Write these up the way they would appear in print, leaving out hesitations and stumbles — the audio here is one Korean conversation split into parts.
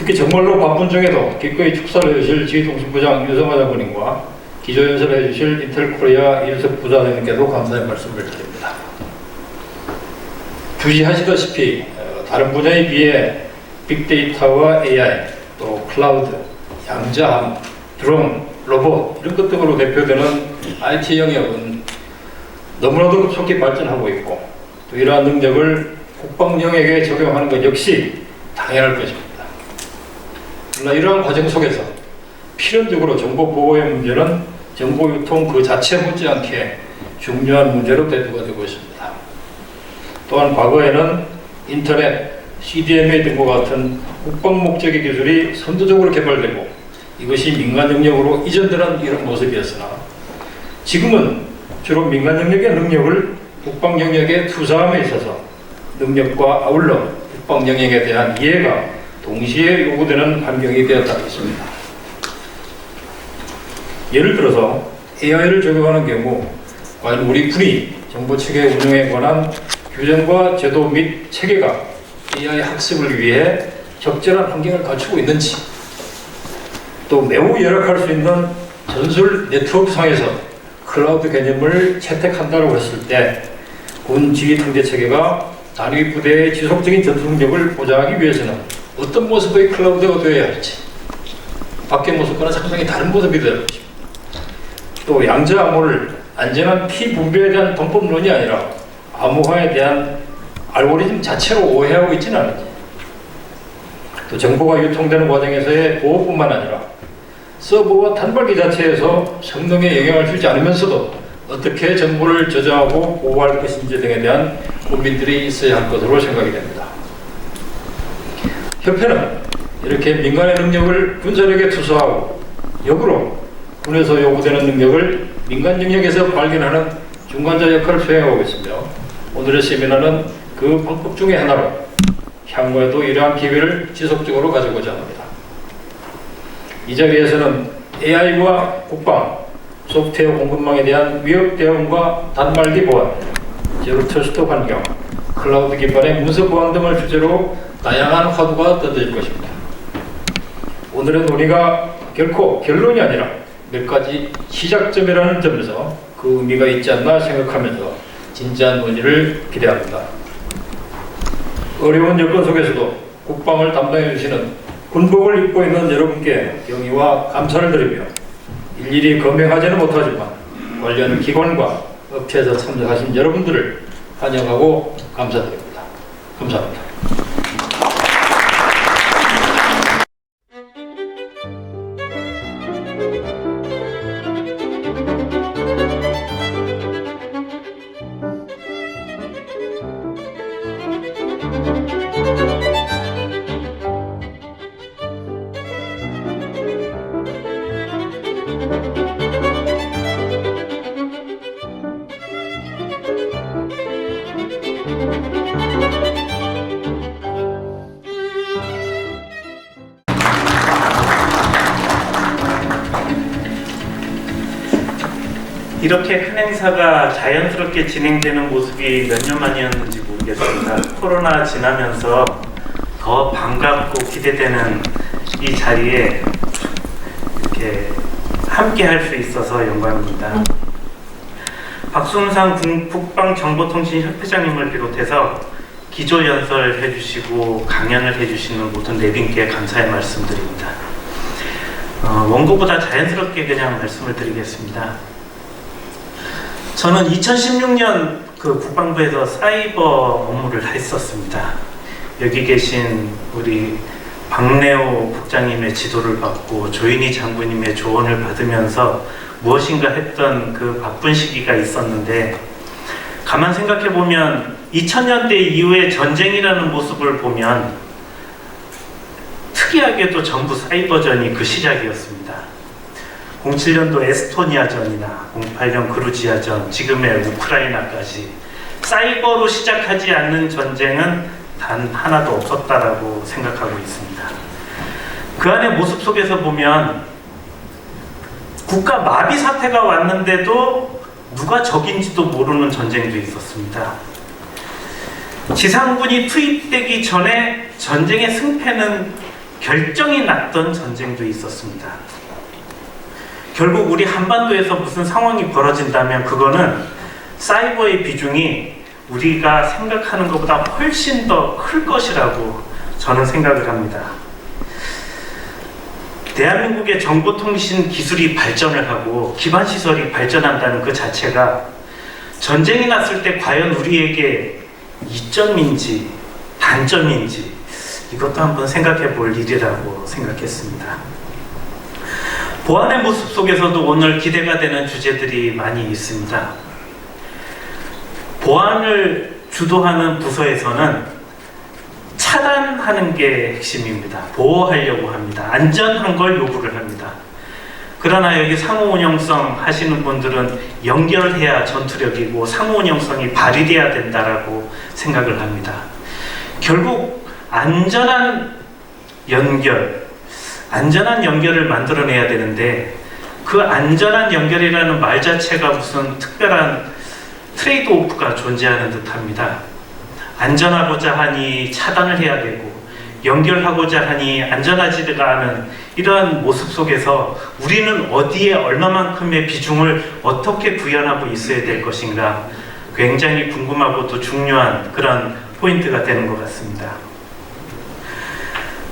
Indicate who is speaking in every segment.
Speaker 1: 특히 정말로 바쁜 중에도 기꺼이 축사를 해주실 지휘통신부장 유성화 장군님과 기조연설을 해주실 인텔코리아 이윤석 부사장님께도 감사의 말씀을 드립니다. 주시하시다시피 다른 분야에 비해 빅데이터와 AI, 또 클라우드, 양자함, 드론, 로봇 이런 것 등으로 대표되는 IT 영역은 너무나도 급속히 발전하고 있고 또 이러한 능력을 국방 영역에 적용하는 것 역시 당연할 것입니다. 그러나 이러한 과정 속에서 필연적으로 정보 보호의 문제는 정보 유통 그 자체 못지않게 중요한 문제로 대두가 되고 있습니다. 또한 과거에는 인터넷, CDMA 등과 같은 국방 목적의 기술이 선도적으로 개발되고 이것이 민간 영역으로 이전되는 이런 모습이었으나 지금은 주로 민간 영역의 능력을 국방 영역에 투자함에 있어서 능력과 아울러 국방 영역에 대한 이해가 동시에 요구되는 환경이 되었다고 했습니다. 예를 들어서 AI를 적용하는 경우 과연 우리 군이 정보체계 운영에 관한 규정과 제도 및 체계가 AI 학습을 위해 적절한 환경을 갖추고 있는지, 또 매우 열악할 수 있는 전술 네트워크상에서 클라우드 개념을 채택한다고 했을 때 군 지휘 통제 체계가 단위 부대의 지속적인 전투 능력을 보장하기 위해서는 어떤 모습의 클라우드가 되어야 할지, 밖의 모습과는 상당히 다른 모습이 되어야 합니다. 또 양자 암호를 안전한 키 분배에 대한 범법론이 아니라 암호화에 대한 알고리즘 자체로 오해하고 있지는 않은지, 또 정보가 유통되는 과정에서의 보호뿐만 아니라 서버와 단말기 자체에서 성능에 영향을 주지 않으면서도 어떻게 정보를 저장하고 보호할 것인지 등에 대한 고민들이 있어야 할 것으로 생각이 됩니다. 협회는 이렇게 민간의 능력을 군사력에 투자하고 역으로 군에서 요구되는 능력을 민간 영역에서 발견하는 중간자 역할을 수행하고 있으며 오늘의 세미나는 그 방법 중에 하나로 향후에도 이러한 기회를 지속적으로 가지고자 합니다. 이 자리에서는 AI와 국방, 소프트웨어 공급망에 대한 위협 대응과 단말기 보안, 제로 트러스트 환경, 클라우드 기반의 문서 보안 등을 주제로 다양한 화두가 던져질 것입니다. 오늘의 논의가 결코 결론이 아니라 몇 가지 시작점이라는 점에서 그 의미가 있지 않나 생각하면서 진지한 논의를 기대합니다. 어려운 여건 속에서도 국방을 담당해 주시는 군복을 입고 있는 여러분께 경의와 감사를 드리며 일일이 검증하지는 못하지만 관련 기관과 업체에서 참석하신 여러분들을 환영하고 감사드립니다. 감사합니다.
Speaker 2: 이렇게 큰 행사가 자연스럽게 진행되는 모습이 몇 년 만이었는지 모르겠습니다. 코로나 지나면서 더 반갑고 기대되는 이 자리에 이렇게 함께 할 수 있어서 영광입니다. 박순상 국방정보통신협회장님을 비롯해서 기조연설 해주시고 강연을 해주시는 모든 내빈께 감사의 말씀드립니다. 원고보다 자연스럽게 그냥 말씀을 드리겠습니다. 저는 2016년 그 국방부에서 사이버 업무를 했었습니다. 여기 계신 우리 박래호 국장님의 지도를 받고 조인희 장군님의 조언을 받으면서 무엇인가 했던 그 바쁜 시기가 있었는데, 가만 생각해 보면 2000년대 이후의 전쟁이라는 모습을 보면 특이하게도 전부 사이버전이 그 시작이었습니다. 07년도 에스토니아전이나 08년 그루지아전, 지금의 우크라이나까지 사이버로 시작하지 않는 전쟁은 단 하나도 없었다라고 생각하고 있습니다. 그 안의 모습 속에서 보면 국가 마비 사태가 왔는데도 누가 적인지도 모르는 전쟁도 있었습니다. 지상군이 투입되기 전에 전쟁의 승패는 결정이 났던 전쟁도 있었습니다. 결국 우리 한반도에서 무슨 상황이 벌어진다면 그거는 사이버의 비중이 우리가 생각하는 것보다 훨씬 더 클 것이라고 저는 생각을 합니다. 대한민국의 정보통신 기술이 발전을 하고 기반시설이 발전한다는 그 자체가 전쟁이 났을 때 과연 우리에게 이점인지 단점인지 이것도 한번 생각해 볼 일이라고 생각했습니다. 보안의 모습 속에서도 오늘 기대가 되는 주제들이 많이 있습니다. 보안을 주도하는 부서에서는 차단하는 게 핵심입니다. 보호하려고 합니다. 안전한 걸 요구를 합니다. 그러나 여기 상호운영성 하시는 분들은 연결해야 전투력이고 상호운영성이 발휘돼야 된다라고 생각을 합니다. 결국 안전한 연결을 만들어내야 되는데, 그 안전한 연결이라는 말 자체가 무슨 특별한 트레이드 오프가 존재하는 듯합니다. 안전하고자 하니 차단을 해야 되고, 연결하고자 하니 안전하지가 않은 이러한 모습 속에서 우리는 어디에 얼마만큼의 비중을 어떻게 구현하고 있어야 될 것인가, 굉장히 궁금하고 또 중요한 그런 포인트가 되는 것 같습니다.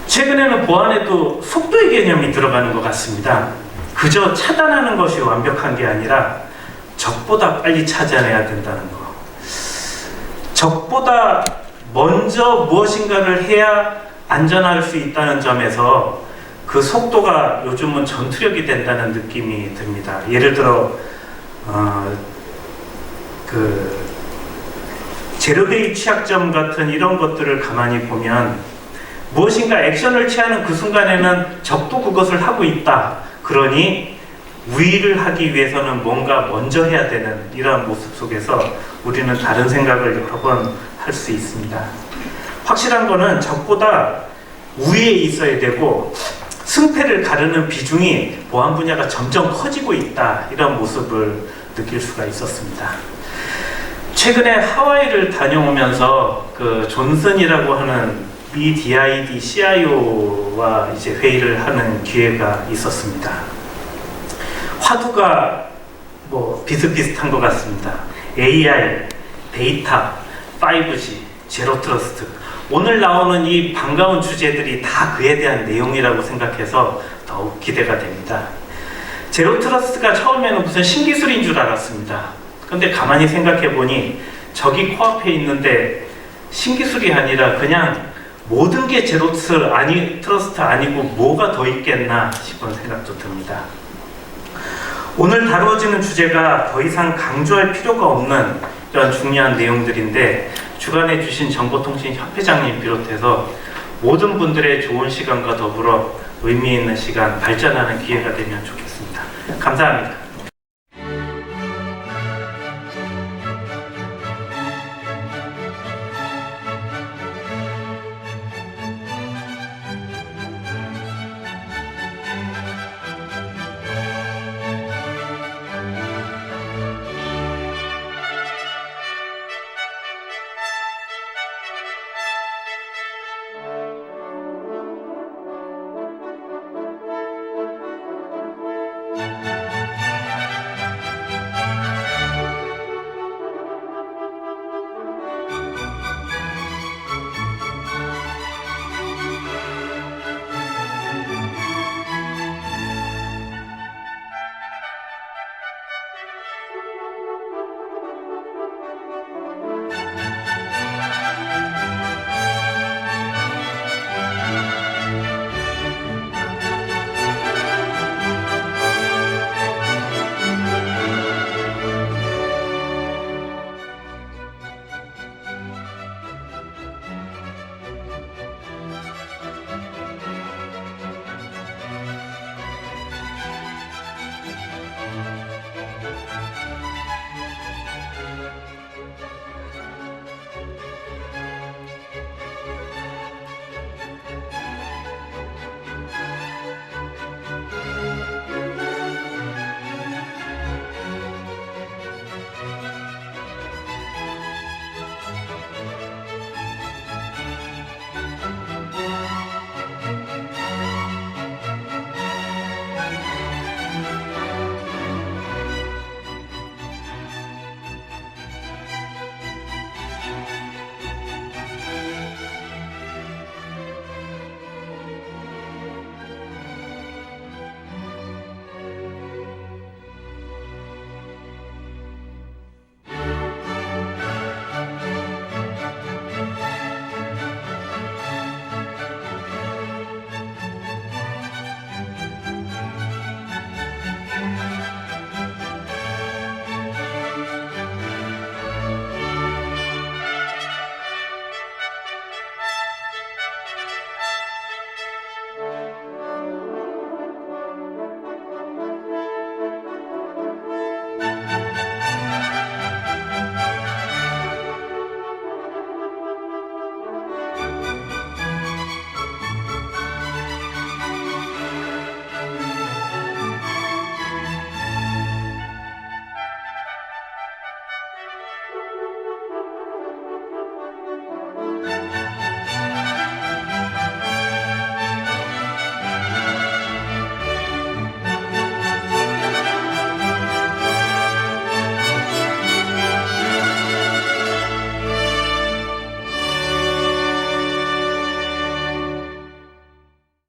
Speaker 2: 최근에는 보안에도 속도의 개념이 들어가는 것 같습니다. 그저 차단하는 것이 완벽한 게 아니라 적보다 빨리 찾아내야 된다는 거. 적보다 먼저 무엇인가를 해야 안전할 수 있다는 점에서 그 속도가 요즘은 전투력이 된다는 느낌이 듭니다. 예를 들어 제로데이 취약점 같은 이런 것들을 가만히 보면 무엇인가 액션을 취하는 그 순간에는 적도 그것을 하고 있다. 그러니 우위를 하기 위해서는 뭔가 먼저 해야 되는 이러한 모습 속에서 우리는 다른 생각을 여러 번 할 수 있습니다. 확실한 거는 적보다 우위에 있어야 되고 승패를 가르는 비중이 보안 분야가 점점 커지고 있다. 이런 모습을 느낄 수가 있었습니다. 최근에 하와이를 다녀오면서 그 존슨이라고 하는 DID CIO와 이제 회의를 하는 기회가 있었습니다. 화두가 뭐 비슷비슷한 것 같습니다. AI, 데이터, 5G, 제로 트러스트, 오늘 나오는 이 반가운 주제들이 다 그에 대한 내용이라고 생각해서 더욱 기대가 됩니다. 제로 트러스트가 처음에는 무슨 신기술인 줄 알았습니다. 근데 가만히 생각해 보니 저기 코앞에 있는데 신기술이 아니라 그냥 모든 게 제로 트러스트 아니고 뭐가 더 있겠나 싶은 생각도 듭니다. 오늘 다루어지는 주제가 더 이상 강조할 필요가 없는 이런 중요한 내용들인데, 주관해 주신 정보통신협회장님 비롯해서 모든 분들의 좋은 시간과 더불어 의미 있는 시간, 발전하는 기회가 되면 좋겠습니다. 감사합니다.